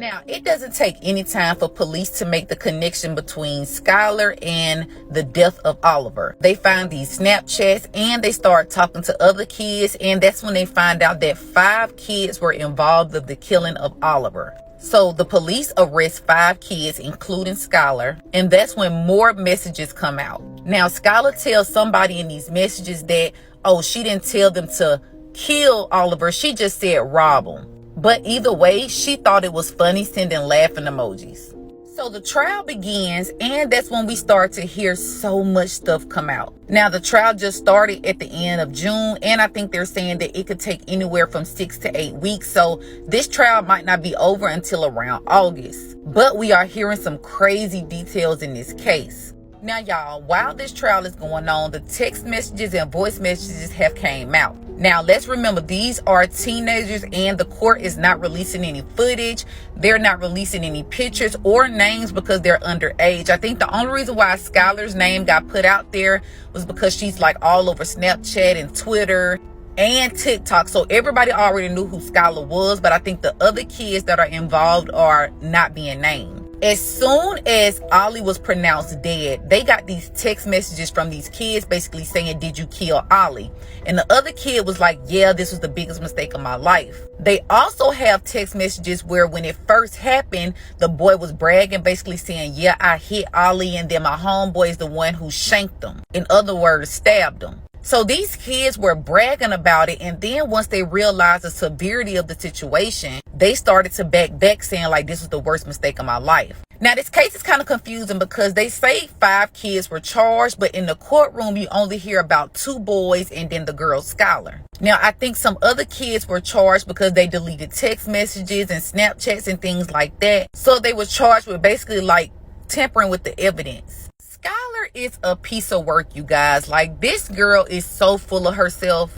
Now, it doesn't take any time for police to make the connection between Skylar and the death of Oliver. They find these Snapchats and they start talking to other kids, and that's when they find out that 5 kids were involved in the killing of Oliver. So the police arrest 5 kids, including Skylar, and that's when more messages come out. Now, Skylar tells somebody in these messages that, oh, she didn't tell them to kill Oliver, she just said rob him. But either way, she thought it was funny, sending laughing emojis. So the trial begins, and that's when we start to hear so much stuff come out. Now, the trial just started at the end of June, and I think they're saying that it could take anywhere from 6 to 8 weeks. So this trial might not be over until around August. But we are hearing some crazy details in this case. Now, y'all, while this trial is going on, the text messages and voice messages have came out. Now, let's remember, these are teenagers and the court is not releasing any footage. They're not releasing any pictures or names because they're underage. I think the only reason why Skylar's name got put out there was because she's like all over Snapchat and Twitter and TikTok. So everybody already knew who Skylar was, but I think the other kids that are involved are not being named. As soon as Ollie was pronounced dead, they got these text messages from these kids basically saying, did you kill Ollie? And the other kid was like, yeah, this was the biggest mistake of my life. They also have text messages where when it first happened, the boy was bragging, basically saying, yeah, I hit Ollie, and then my homeboy is the one who shanked him. In other words, stabbed him. So these kids were bragging about it, and then once they realized the severity of the situation, they started to back saying like, this was the worst mistake of my life. Now, this case is kind of confusing because they say 5 kids were charged, but in the courtroom, you only hear about 2 boys and then the girl Skylar. Now, I think some other kids were charged because they deleted text messages and Snapchats and things like that. So they were charged with basically like tampering with the evidence. Skylar is a piece of work, you guys. Like, this girl is so full of herself.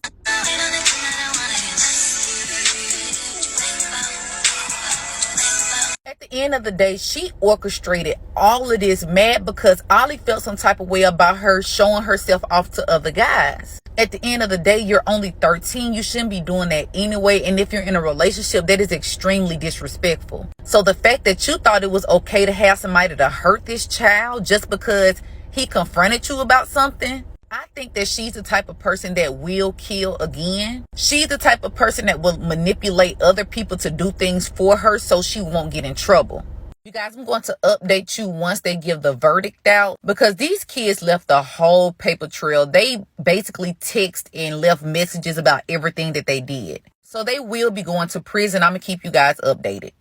At the end of the day, she orchestrated all of this, mad because Ollie felt some type of way about her showing herself off to other guys. At the end of the day, you're only 13. You shouldn't be doing that anyway. And if you're in a relationship, that is extremely disrespectful. So the fact that you thought it was okay to have somebody to hurt this child just because he confronted you about something, I think that she's the type of person that will kill again. She's the type of person that will manipulate other people to do things for her so she won't get in trouble. You guys, I'm going to update you once they give the verdict out, because these kids left a whole paper trail. They basically text and left messages about everything that they did. So they will be going to prison. I'm going to keep you guys updated.